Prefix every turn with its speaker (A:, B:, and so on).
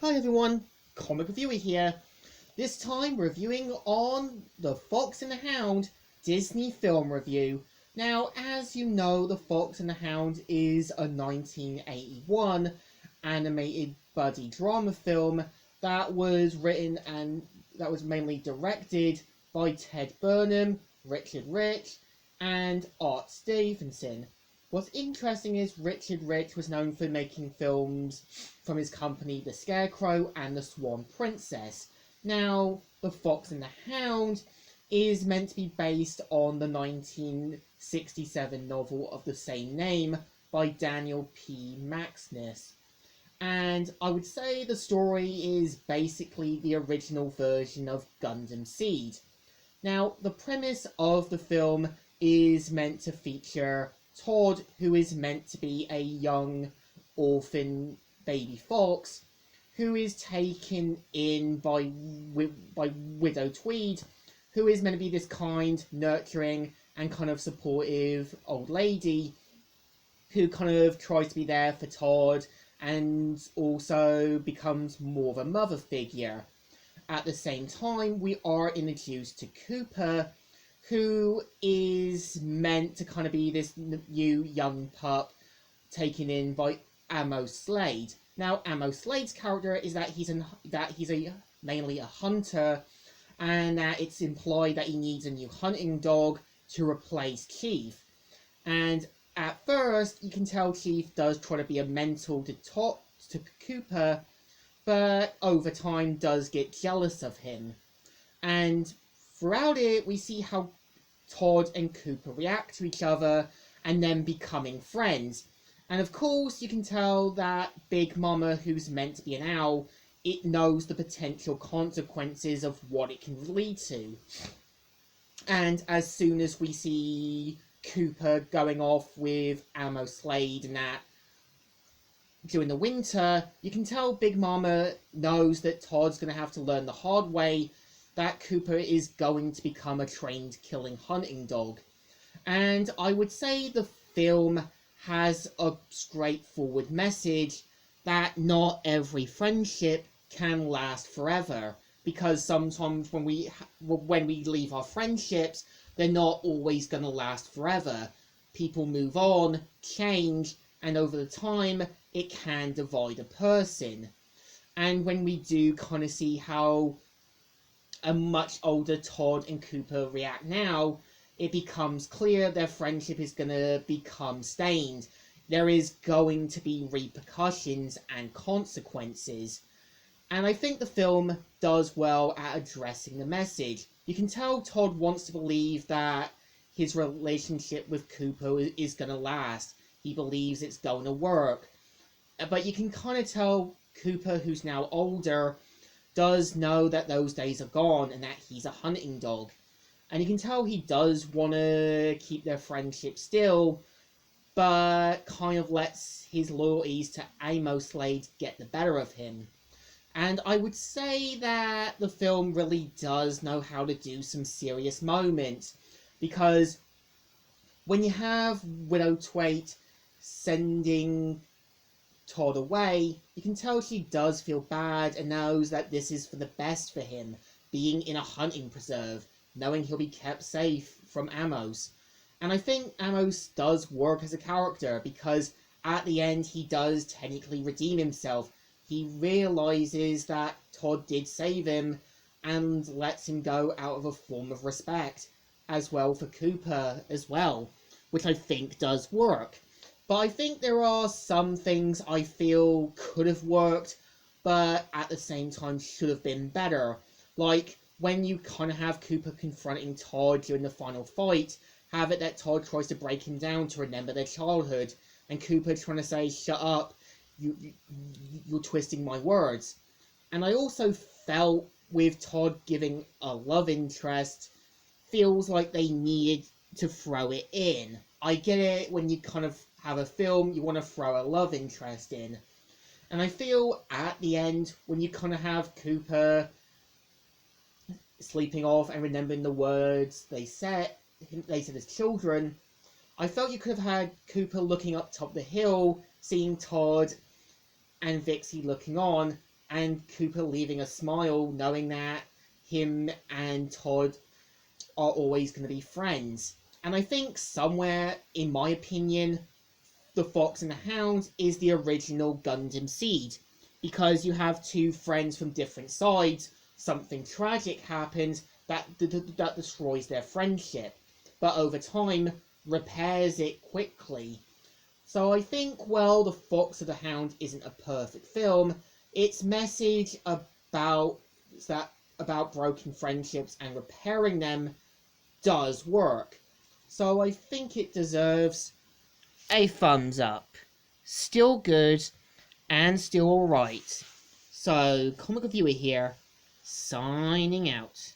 A: Hi everyone, Comic Reviewer here. This time reviewing on The Fox and the Hound Disney film review. Now, as you know, The Fox and the Hound is a 1981 animated buddy drama film that was written and that was mainly directed by Ted Burnham, Richard Rich, and Art Stevenson. What's interesting is Richard Rich was known for making films from his company The Scarecrow and The Swan Princess. Now, The Fox and the Hound is meant to be based on the 1967 novel of the same name by Daniel P. Maxinis. And I would say the story is basically the original version of Gundam Seed. Now, the premise of the film is meant to feature Todd, who is meant to be a young orphan baby fox, who is taken in by Widow Tweed, who is meant to be this kind, nurturing, and kind of supportive old lady who kind of tries to be there for Todd and also becomes more of a mother figure. At the same time, we are introduced to Cooper, who is meant to kind of be this new young pup taken in by Amos Slade. Now, Amos Slade's character is that he's mainly a hunter, and that it's implied that he needs a new hunting dog to replace Chief. And at first, you can tell Chief does try to be a mentor to Cooper, but over time does get jealous of him. And throughout it, we see how Todd and Cooper react to each other and then becoming friends. And of course, you can tell that Big Mama, who's meant to be an owl, it knows the potential consequences of what it can lead to. And as soon as we see Cooper going off with Amos Slade and that during the winter, you can tell Big Mama knows that Todd's going to have to learn the hard way that Cooper is going to become a trained killing hunting dog. And I would say the film has a straightforward message that not every friendship can last forever, because sometimes when we leave our friendships, they're not always going to last forever. People move on, change, and over the time it can divide a person. And when we do kind of see how a much older Todd and Cooper react now, it becomes clear their friendship is going to become stained. There is going to be repercussions and consequences. And I think the film does well at addressing the message. You can tell Todd wants to believe that his relationship with Cooper is going to last. He believes it's going to work. But you can kind of tell Cooper, who's now older, does know that those days are gone and that he's a hunting dog. And you can tell he does want to keep their friendship still, but kind of lets his loyalties to Amos Slade get the better of him. And I would say that the film really does know how to do some serious moments, because when you have Widow Tweed sending Todd away, you can tell she does feel bad and knows that this is for the best for him, being in a hunting preserve, knowing he'll be kept safe from Amos. And I think Amos does work as a character, because at the end he does technically redeem himself. He realizes that Todd did save him and lets him go out of a form of respect, as well for Cooper as well, which I think does work. But I think there are some things I feel could have worked, but at the same time should have been better. Like when you kind of have Cooper confronting Todd during the final fight, have it that Todd tries to break him down to remember their childhood, and Cooper trying to say, "Shut up, you're twisting my words." And I also felt with Todd giving a love interest, feels like they needed to throw it in. I get it, when you kind of have a film, you want to throw a love interest in. And I feel at the end, when you kind of have Cooper sleeping off and remembering the words they said as children, I felt you could have had Cooper looking up top the hill, seeing Todd and Vixie looking on, and Cooper leaving a smile knowing that him and Todd are always going to be friends. And I think somewhere, in my opinion, The Fox and the Hound is the original Gundam Seed, because you have two friends from different sides, something tragic happens that destroys their friendship, but over time repairs it quickly. So I think, well, The Fox and the Hound isn't a perfect film. Its message about broken friendships and repairing them does work. So I think it deserves a thumbs up. Still good and still alright. So, Comic Reviewer here, signing out.